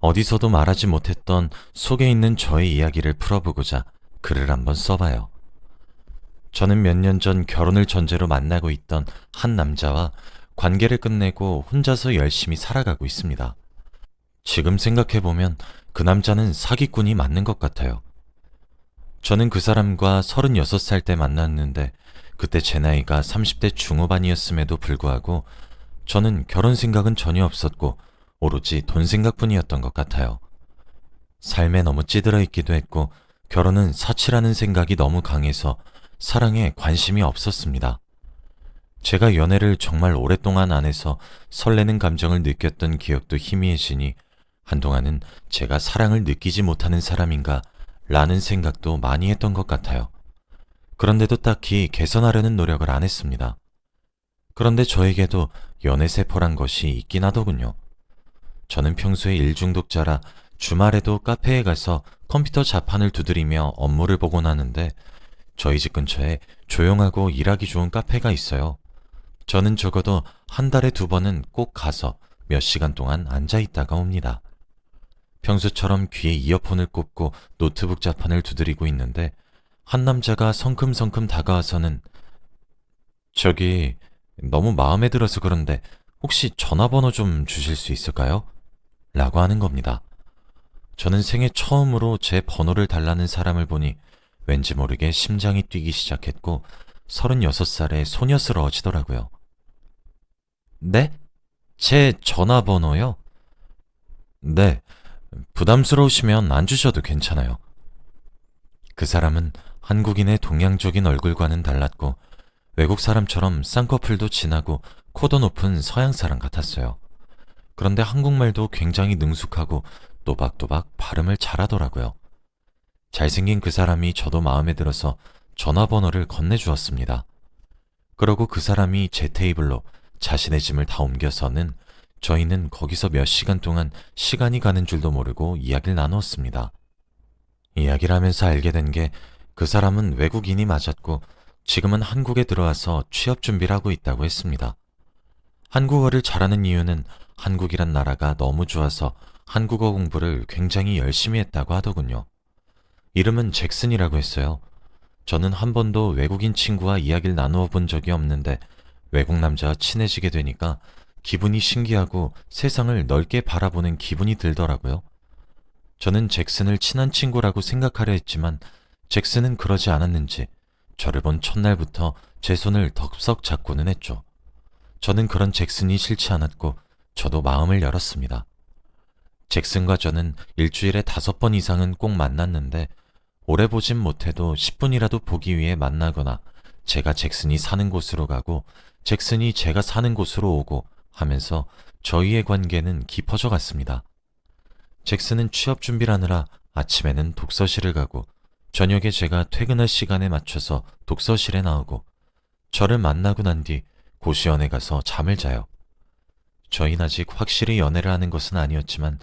어디서도 말하지 못했던 속에 있는 저의 이야기를 풀어보고자 글을 한번 써봐요. 저는 몇 년 전 결혼을 전제로 만나고 있던 한 남자와 관계를 끝내고 혼자서 열심히 살아가고 있습니다. 지금 생각해보면 그 남자는 사기꾼이 맞는 것 같아요. 저는 그 사람과 36살 때 만났는데 그때 제 나이가 30대 중후반이었음에도 불구하고 저는 결혼 생각은 전혀 없었고 오로지 돈 생각뿐이었던 것 같아요. 삶에 너무 찌들어 있기도 했고 결혼은 사치라는 생각이 너무 강해서 사랑에 관심이 없었습니다. 제가 연애를 정말 오랫동안 안 해서 설레는 감정을 느꼈던 기억도 희미해지니 한동안은 제가 사랑을 느끼지 못하는 사람인가 라는 생각도 많이 했던 것 같아요. 그런데도 딱히 개선하려는 노력을 안 했습니다. 그런데 저에게도 연애세포란 것이 있긴 하더군요. 저는 평소에 일중독자라 주말에도 카페에 가서 컴퓨터 자판을 두드리며 업무를 보곤 하는데 저희 집 근처에 조용하고 일하기 좋은 카페가 있어요. 저는 적어도 한 달에 2번은 꼭 가서 몇 시간 동안 앉아 있다가 옵니다. 평소처럼 귀에 이어폰을 꽂고 노트북 자판을 두드리고 있는데 한 남자가 성큼성큼 다가와서는 저기 너무 마음에 들어서 그런데 혹시 전화번호 좀 주실 수 있을까요? 라고 하는 겁니다. 저는 생애 처음으로 제 번호를 달라는 사람을 보니 왠지 모르게 심장이 뛰기 시작했고 36살의 소녀스러워지더라고요. 네? 제 전화번호요? 네, 부담스러우시면 안 주셔도 괜찮아요. 그 사람은 한국인의 동양적인 얼굴과는 달랐고 외국 사람처럼 쌍꺼풀도 진하고 코도 높은 서양 사람 같았어요. 그런데 한국말도 굉장히 능숙하고 또박또박 발음을 잘하더라고요. 잘생긴 그 사람이 저도 마음에 들어서 전화번호를 건네주었습니다. 그러고 그 사람이 제 테이블로 자신의 짐을 다 옮겨서는 저희는 거기서 몇 시간 동안 시간이 가는 줄도 모르고 이야기를 나누었습니다. 이야기를 하면서 알게 된 게 그 사람은 외국인이 맞았고 지금은 한국에 들어와서 취업 준비를 하고 있다고 했습니다. 한국어를 잘하는 이유는 한국이란 나라가 너무 좋아서 한국어 공부를 굉장히 열심히 했다고 하더군요. 이름은 잭슨이라고 했어요. 저는 한 번도 외국인 친구와 이야기를 나누어 본 적이 없는데 외국 남자와 친해지게 되니까 기분이 신기하고 세상을 넓게 바라보는 기분이 들더라고요. 저는 잭슨을 친한 친구라고 생각하려 했지만 잭슨은 그러지 않았는지 저를 본 첫날부터 제 손을 덥석 잡고는 했죠. 저는 그런 잭슨이 싫지 않았고 저도 마음을 열었습니다. 잭슨과 저는 일주일에 5번 이상은 꼭 만났는데 오래 보진 못해도 10분이라도 보기 위해 만나거나 제가 잭슨이 사는 곳으로 가고 잭슨이 제가 사는 곳으로 오고 하면서 저희의 관계는 깊어져 갔습니다. 잭슨은 취업 준비를 하느라 아침에는 독서실을 가고 저녁에 제가 퇴근할 시간에 맞춰서 독서실에 나오고 저를 만나고 난 뒤 고시원에 가서 잠을 자요. 저희는 아직 확실히 연애를 하는 것은 아니었지만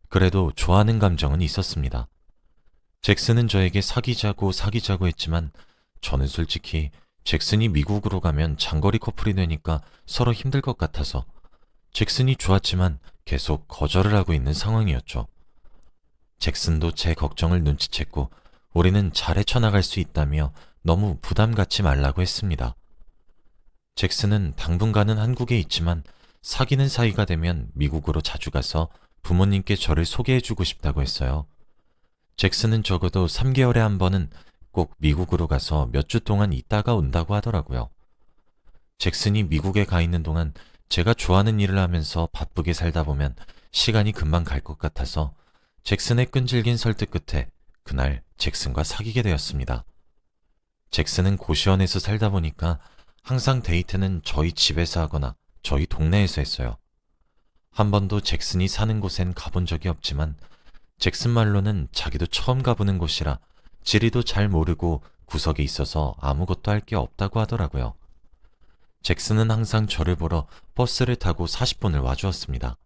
그래도 좋아하는 감정은 있었습니다. 잭슨은 저에게 사귀자고 했지만 저는 솔직히 잭슨이 미국으로 가면 장거리 커플이 되니까 서로 힘들 것 같아서 잭슨이 좋았지만 계속 거절을 하고 있는 상황이었죠. 잭슨도 제 걱정을 눈치챘고 우리는 잘 헤쳐나갈 수 있다며 너무 부담 갖지 말라고 했습니다. 잭슨은 당분간은 한국에 있지만 사귀는 사이가 되면 미국으로 자주 가서 부모님께 저를 소개해주고 싶다고 했어요. 잭슨은 적어도 3개월에 한 번은 꼭 미국으로 가서 몇 주 동안 있다가 온다고 하더라고요. 잭슨이 미국에 가 있는 동안 제가 좋아하는 일을 하면서 바쁘게 살다 보면 시간이 금방 갈 것 같아서 잭슨의 끈질긴 설득 끝에 그날 잭슨과 사귀게 되었습니다. 잭슨은 고시원에서 살다 보니까 항상 데이트는 저희 집에서 하거나 저희 동네에서 했어요. 한 번도 잭슨이 사는 곳엔 가본 적이 없지만 잭슨 말로는 자기도 처음 가보는 곳이라 지리도 잘 모르고 구석에 있어서 아무것도 할 게 없다고 하더라고요. 잭슨은 항상 저를 보러 버스를 타고 40분을 와주었습니다.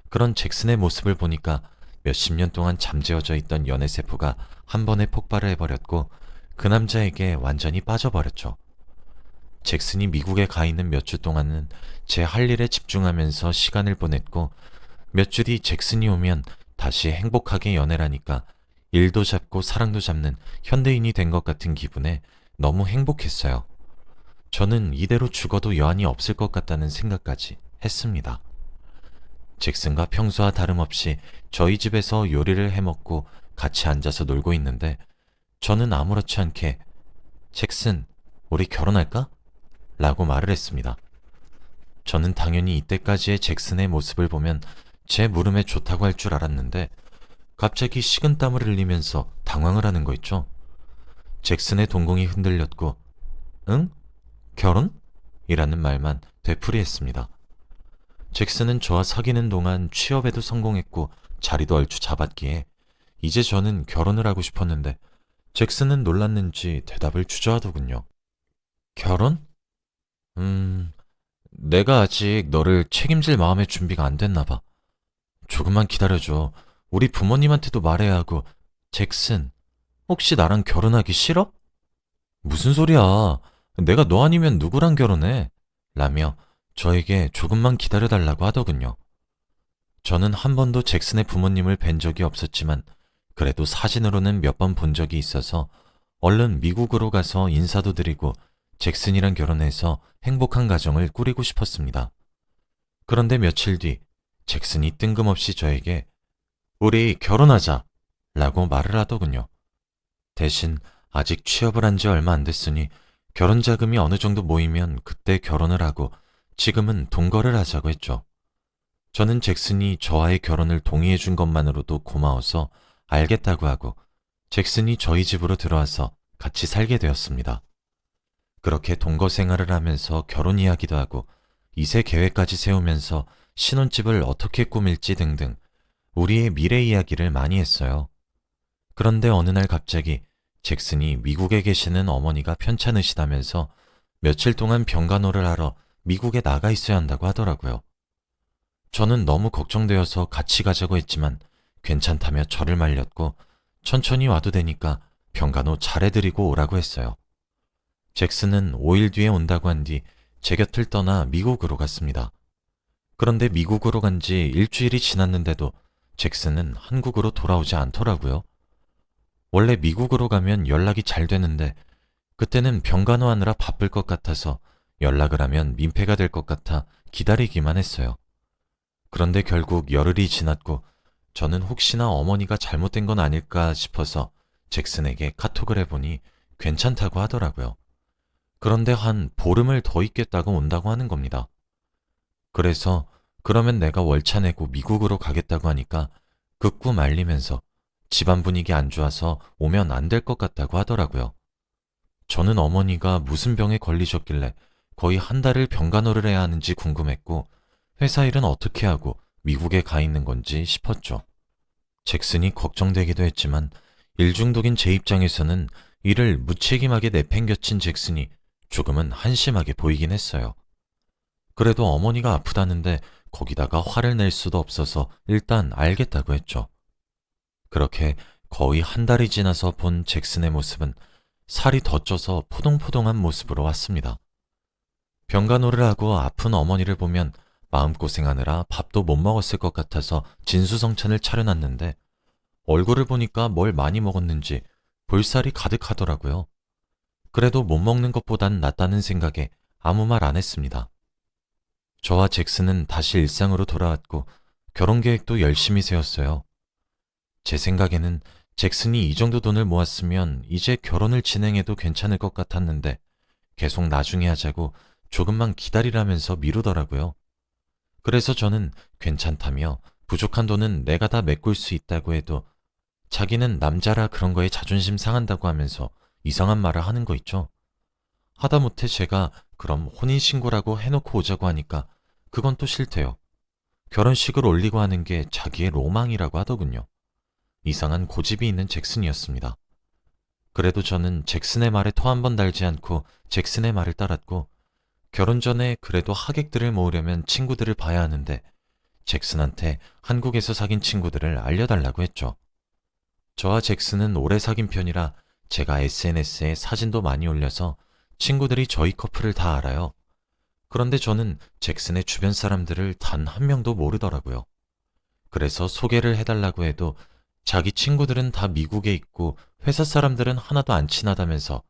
그런 잭슨의 모습을 보니까 몇십 년 동안 잠재워져 있던 연애세포가 한 번에 폭발을 해버렸고 그 남자에게 완전히 빠져버렸죠. 잭슨이 미국에 가 있는 몇 주 동안은 제 할 일에 집중하면서 시간을 보냈고 몇 주 뒤 잭슨이 오면 다시 행복하게 연애라니까 일도 잡고 사랑도 잡는 현대인이 된 것 같은 기분에 너무 행복했어요. 저는 이대로 죽어도 여한이 없을 것 같다는 생각까지 했습니다. 잭슨과 평소와 다름없이 저희 집에서 요리를 해먹고 같이 앉아서 놀고 있는데 저는 아무렇지 않게 잭슨, 우리 결혼할까? 라고 말을 했습니다. 저는 당연히 이때까지의 잭슨의 모습을 보면 제 물음에 좋다고 할 줄 알았는데 갑자기 식은땀을 흘리면서 당황을 하는 거 있죠. 잭슨의 동공이 흔들렸고 응? 결혼? 이라는 말만 되풀이했습니다. 잭슨은 저와 사귀는 동안 취업에도 성공했고 자리도 얼추 잡았기에 이제 저는 결혼을 하고 싶었는데 잭슨은 놀랐는지 대답을 주저하더군요. 결혼? 내가 아직 너를 책임질 마음의 준비가 안 됐나 봐. 조금만 기다려줘. 우리 부모님한테도 말해야 하고. 잭슨, 혹시 나랑 결혼하기 싫어? 무슨 소리야. 내가 너 아니면 누구랑 결혼해? 라며 저에게 조금만 기다려달라고 하더군요. 저는 한 번도 잭슨의 부모님을 뵌 적이 없었지만 그래도 사진으로는 몇 번 본 적이 있어서 얼른 미국으로 가서 인사도 드리고 잭슨이랑 결혼해서 행복한 가정을 꾸리고 싶었습니다. 그런데 며칠 뒤 잭슨이 뜬금없이 저에게 우리 결혼하자 라고 말을 하더군요. 대신 아직 취업을 한 지 얼마 안 됐으니 결혼 자금이 어느 정도 모이면 그때 결혼을 하고 지금은 동거를 하자고 했죠. 저는 잭슨이 저와의 결혼을 동의해 준 것만으로도 고마워서 알겠다고 하고 잭슨이 저희 집으로 들어와서 같이 살게 되었습니다. 그렇게 동거 생활을 하면서 결혼 이야기도 하고 2세 계획까지 세우면서 신혼집을 어떻게 꾸밀지 등등 우리의 미래 이야기를 많이 했어요. 그런데 어느 날 갑자기 잭슨이 미국에 계시는 어머니가 편찮으시다면서 며칠 동안 병간호를 하러 미국에 나가 있어야 한다고 하더라고요. 저는 너무 걱정되어서 같이 가자고 했지만 괜찮다며 저를 말렸고 천천히 와도 되니까 병간호 잘해드리고 오라고 했어요. 잭슨은 5일 뒤에 온다고 한 뒤 제 곁을 떠나 미국으로 갔습니다. 그런데 미국으로 간 지 일주일이 지났는데도 잭슨은 한국으로 돌아오지 않더라고요. 원래 미국으로 가면 연락이 잘 되는데 그때는 병간호하느라 바쁠 것 같아서 연락을 하면 민폐가 될 것 같아 기다리기만 했어요. 그런데 결국 열흘이 지났고 저는 혹시나 어머니가 잘못된 건 아닐까 싶어서 잭슨에게 카톡을 해보니 괜찮다고 하더라고요. 그런데 한 보름을 더 있겠다고 온다고 하는 겁니다. 그래서 그러면 내가 월차 내고 미국으로 가겠다고 하니까 극구 말리면서 집안 분위기 안 좋아서 오면 안 될 것 같다고 하더라고요. 저는 어머니가 무슨 병에 걸리셨길래 거의 한 달을 병간호를 해야 하는지 궁금했고 회사 일은 어떻게 하고 미국에 가 있는 건지 싶었죠. 잭슨이 걱정되기도 했지만 일 중독인 제 입장에서는 이를 무책임하게 내팽겨친 잭슨이 조금은 한심하게 보이긴 했어요. 그래도 어머니가 아프다는데 거기다가 화를 낼 수도 없어서 일단 알겠다고 했죠. 그렇게 거의 한 달이 지나서 본 잭슨의 모습은 살이 더 쪄서 포동포동한 모습으로 왔습니다. 병간호를 하고 아픈 어머니를 보면 마음고생하느라 밥도 못 먹었을 것 같아서 진수성찬을 차려놨는데 얼굴을 보니까 뭘 많이 먹었는지 볼살이 가득하더라고요. 그래도 못 먹는 것보단 낫다는 생각에 아무 말 안 했습니다. 저와 잭슨은 다시 일상으로 돌아왔고 결혼 계획도 열심히 세웠어요. 제 생각에는 잭슨이 이 정도 돈을 모았으면 이제 결혼을 진행해도 괜찮을 것 같았는데 계속 나중에 하자고 조금만 기다리라면서 미루더라고요. 그래서 저는 괜찮다며 부족한 돈은 내가 다 메꿀 수 있다고 해도 자기는 남자라 그런 거에 자존심 상한다고 하면서 이상한 말을 하는 거 있죠. 하다못해 제가 그럼 혼인신고라고 해놓고 오자고 하니까 그건 또 싫대요. 결혼식을 올리고 하는 게 자기의 로망이라고 하더군요. 이상한 고집이 있는 잭슨이었습니다. 그래도 저는 잭슨의 말에 토 한 번 달지 않고 잭슨의 말을 따랐고 결혼 전에 그래도 하객들을 모으려면 친구들을 봐야 하는데 잭슨한테 한국에서 사귄 친구들을 알려달라고 했죠. 저와 잭슨은 오래 사귄 편이라 제가 SNS에 사진도 많이 올려서 친구들이 저희 커플을 다 알아요. 그런데 저는 잭슨의 주변 사람들을 단 한 명도 모르더라고요. 그래서 소개를 해달라고 해도 자기 친구들은 다 미국에 있고 회사 사람들은 하나도 안 친하다면서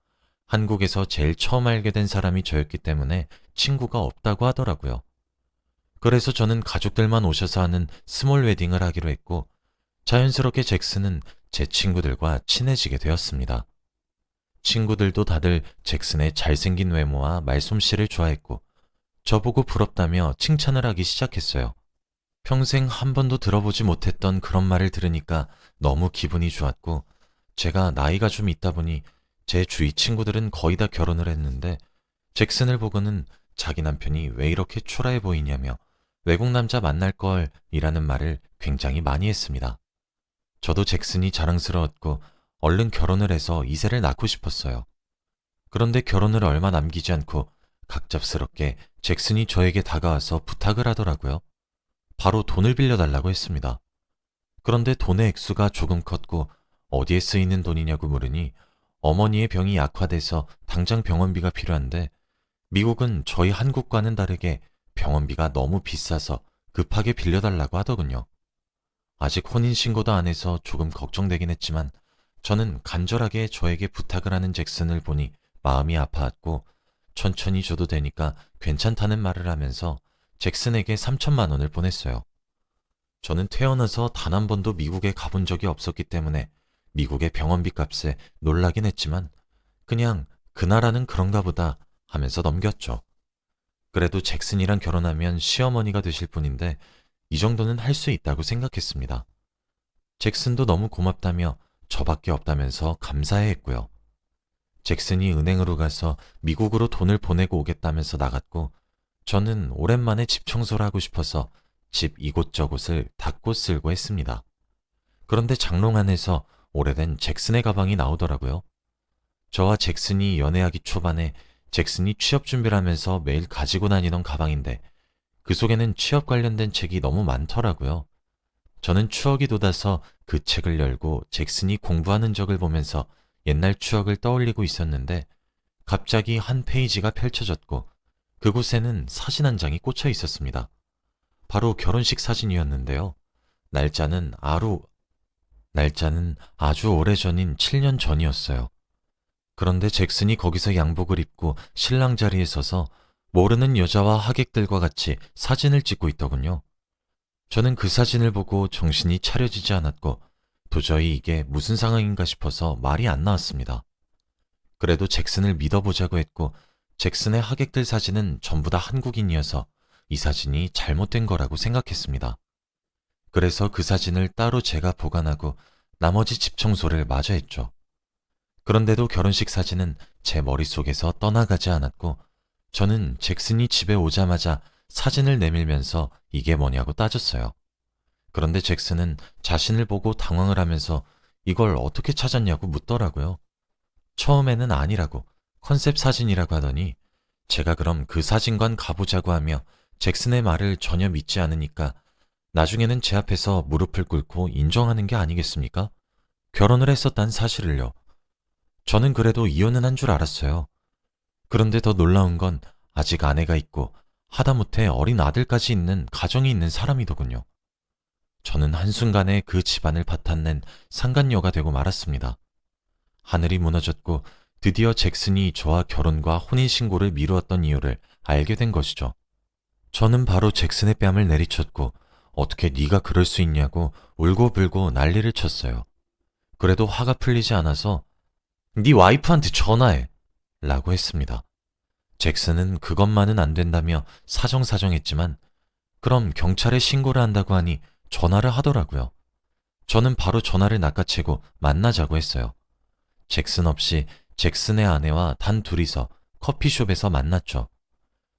한국에서 제일 처음 알게 된 사람이 저였기 때문에 친구가 없다고 하더라고요. 그래서 저는 가족들만 오셔서 하는 스몰 웨딩을 하기로 했고 자연스럽게 잭슨은 제 친구들과 친해지게 되었습니다. 친구들도 다들 잭슨의 잘생긴 외모와 말솜씨를 좋아했고 저보고 부럽다며 칭찬을 하기 시작했어요. 평생 한 번도 들어보지 못했던 그런 말을 들으니까 너무 기분이 좋았고 제가 나이가 좀 있다 보니 제 주위 친구들은 거의 다 결혼을 했는데 잭슨을 보고는 자기 남편이 왜 이렇게 초라해 보이냐며 외국 남자 만날 걸 이라는 말을 굉장히 많이 했습니다. 저도 잭슨이 자랑스러웠고 얼른 결혼을 해서 이세를 낳고 싶었어요. 그런데 결혼을 얼마 남기지 않고 갑작스럽게 잭슨이 저에게 다가와서 부탁을 하더라고요. 바로 돈을 빌려달라고 했습니다. 그런데 돈의 액수가 조금 컸고 어디에 쓰이는 돈이냐고 물으니 어머니의 병이 약화돼서 당장 병원비가 필요한데 미국은 저희 한국과는 다르게 병원비가 너무 비싸서 급하게 빌려달라고 하더군요. 아직 혼인신고도 안 해서 조금 걱정되긴 했지만 저는 간절하게 저에게 부탁을 하는 잭슨을 보니 마음이 아파왔고 천천히 줘도 되니까 괜찮다는 말을 하면서 잭슨에게 3천만 원을 보냈어요. 저는 태어나서 단 한 번도 미국에 가본 적이 없었기 때문에 미국의 병원비 값에 놀라긴 했지만 그냥 그 나라는 그런가 보다 하면서 넘겼죠. 그래도 잭슨이랑 결혼하면 시어머니가 되실 분인데 이 정도는 할 수 있다고 생각했습니다. 잭슨도 너무 고맙다며 저밖에 없다면서 감사해했고요. 잭슨이 은행으로 가서 미국으로 돈을 보내고 오겠다면서 나갔고 저는 오랜만에 집 청소를 하고 싶어서 집 이곳저곳을 닦고 쓸고 했습니다. 그런데 장롱 안에서 오래된 잭슨의 가방이 나오더라고요. 저와 잭슨이 연애하기 초반에 잭슨이 취업 준비를 하면서 매일 가지고 다니던 가방인데 그 속에는 취업 관련된 책이 너무 많더라고요. 저는 추억이 돋아서 그 책을 열고 잭슨이 공부하는 적을 보면서 옛날 추억을 떠올리고 있었는데 갑자기 한 페이지가 펼쳐졌고 그곳에는 사진 한 장이 꽂혀 있었습니다. 바로 결혼식 사진이었는데요. 날짜는 아주 오래전인 7년 전이었어요. 그런데 잭슨이 거기서 양복을 입고 신랑 자리에 서서 모르는 여자와 하객들과 같이 사진을 찍고 있더군요. 저는 그 사진을 보고 정신이 차려지지 않았고 도저히 이게 무슨 상황인가 싶어서 말이 안 나왔습니다. 그래도 잭슨을 믿어보자고 했고 잭슨의 하객들 사진은 전부 다 한국인이어서 이 사진이 잘못된 거라고 생각했습니다. 그래서 그 사진을 따로 제가 보관하고 나머지 집 청소를 마저 했죠. 그런데도 결혼식 사진은 제 머릿속에서 떠나가지 않았고 저는 잭슨이 집에 오자마자 사진을 내밀면서 이게 뭐냐고 따졌어요. 그런데 잭슨은 자신을 보고 당황을 하면서 이걸 어떻게 찾았냐고 묻더라고요. 처음에는 아니라고 컨셉 사진이라고 하더니 제가 그럼 그 사진관 가보자고 하며 잭슨의 말을 전혀 믿지 않으니까 나중에는 제 앞에서 무릎을 꿇고 인정하는 게 아니겠습니까? 결혼을 했었다는 사실을요. 저는 그래도 이혼은 한 줄 알았어요. 그런데 더 놀라운 건 아직 아내가 있고 하다못해 어린 아들까지 있는 가정이 있는 사람이더군요. 저는 한순간에 그 집안을 파탄낸 상간녀가 되고 말았습니다. 하늘이 무너졌고 드디어 잭슨이 저와 결혼과 혼인신고를 미루었던 이유를 알게 된 것이죠. 저는 바로 잭슨의 뺨을 내리쳤고 어떻게 네가 그럴 수 있냐고 울고불고 난리를 쳤어요. 그래도 화가 풀리지 않아서 네 와이프한테 전화해 라고 했습니다. 잭슨은 그것만은 안 된다며 사정사정했지만 그럼 경찰에 신고를 한다고 하니 전화를 하더라고요. 저는 바로 전화를 낚아채고 만나자고 했어요. 잭슨 없이 잭슨의 아내와 단 둘이서 커피숍에서 만났죠.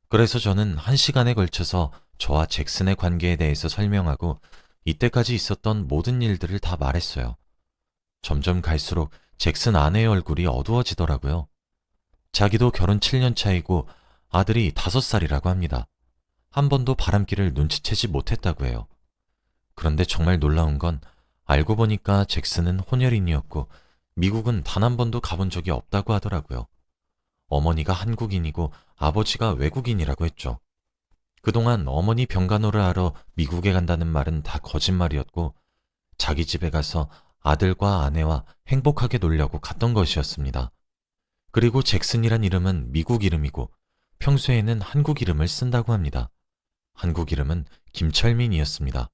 그래서 저는 1시간에 걸쳐서 저와 잭슨의 관계에 대해서 설명하고 이때까지 있었던 모든 일들을 다 말했어요. 점점 갈수록 잭슨 아내의 얼굴이 어두워지더라고요. 자기도 결혼 7년 차이고 아들이 5살이라고 합니다. 한 번도 바람길을 눈치채지 못했다고 해요. 그런데 정말 놀라운 건 알고 보니까 잭슨은 혼혈인이었고 미국은 단 한 번도 가본 적이 없다고 하더라고요. 어머니가 한국인이고 아버지가 외국인이라고 했죠. 그동안 어머니 병간호를 하러 미국에 간다는 말은 다 거짓말이었고 자기 집에 가서 아들과 아내와 행복하게 놀려고 갔던 것이었습니다. 그리고 잭슨이란 이름은 미국 이름이고 평소에는 한국 이름을 쓴다고 합니다. 한국 이름은 김철민이었습니다.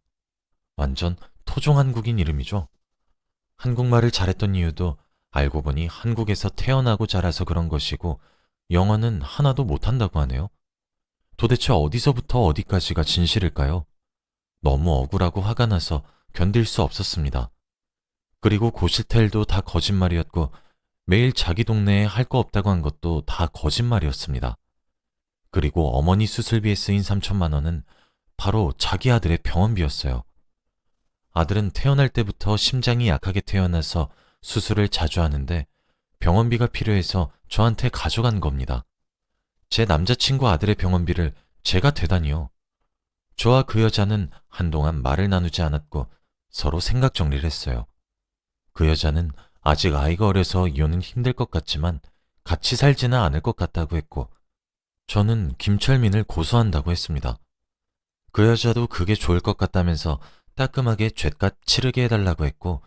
완전 토종 한국인 이름이죠. 한국말을 잘했던 이유도 알고 보니 한국에서 태어나고 자라서 그런 것이고 영어는 하나도 못한다고 하네요. 도대체 어디서부터 어디까지가 진실일까요? 너무 억울하고 화가 나서 견딜 수 없었습니다. 그리고 고시텔도 다 거짓말이었고 매일 자기 동네에 할 거 없다고 한 것도 다 거짓말이었습니다. 그리고 어머니 수술비에 쓰인 3천만 원은 바로 자기 아들의 병원비였어요. 아들은 태어날 때부터 심장이 약하게 태어나서 수술을 자주 하는데 병원비가 필요해서 저한테 가져간 겁니다. 제 남자친구 아들의 병원비를 제가 대다니요. 저와 그 여자는 한동안 말을 나누지 않았고 서로 생각 정리를 했어요. 그 여자는 아직 아이가 어려서 이혼은 힘들 것 같지만 같이 살지는 않을 것 같다고 했고 저는 김철민을 고소한다고 했습니다. 그 여자도 그게 좋을 것 같다면서 따끔하게 죗값 치르게 해달라고 했고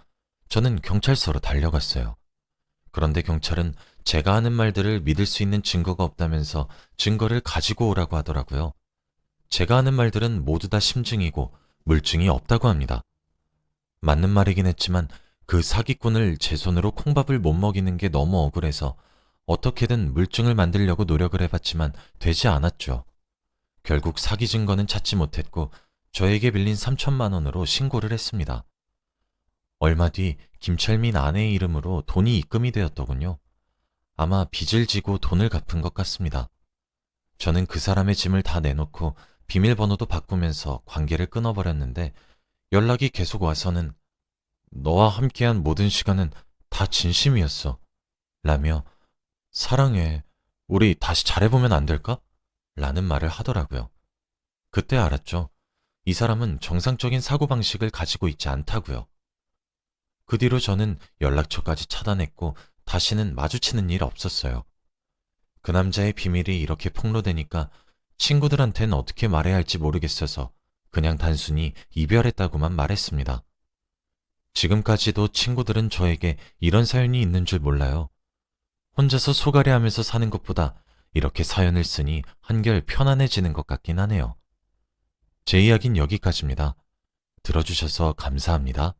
저는 경찰서로 달려갔어요. 그런데 경찰은 제가 하는 말들을 믿을 수 있는 증거가 없다면서 증거를 가지고 오라고 하더라고요. 제가 하는 말들은 모두 다 심증이고 물증이 없다고 합니다. 맞는 말이긴 했지만 그 사기꾼을 제 손으로 콩밥을 못 먹이는 게 너무 억울해서 어떻게든 물증을 만들려고 노력을 해봤지만 되지 않았죠. 결국 사기 증거는 찾지 못했고 저에게 빌린 3천만 원으로 신고를 했습니다. 얼마 뒤 김철민 아내의 이름으로 돈이 입금이 되었더군요. 아마 빚을 지고 돈을 갚은 것 같습니다. 저는 그 사람의 짐을 다 내놓고 비밀번호도 바꾸면서 관계를 끊어버렸는데 연락이 계속 와서는 너와 함께한 모든 시간은 다 진심이었어. 라며 사랑해. 우리 다시 잘해보면 안 될까? 라는 말을 하더라고요. 그때 알았죠. 이 사람은 정상적인 사고방식을 가지고 있지 않다고요. 그 뒤로 저는 연락처까지 차단했고 다시는 마주치는 일 없었어요. 그 남자의 비밀이 이렇게 폭로되니까 친구들한텐 어떻게 말해야 할지 모르겠어서 그냥 단순히 이별했다고만 말했습니다. 지금까지도 친구들은 저에게 이런 사연이 있는 줄 몰라요. 혼자서 소가리하면서 사는 것보다 이렇게 사연을 쓰니 한결 편안해지는 것 같긴 하네요. 제 이야기는 여기까지입니다. 들어주셔서 감사합니다.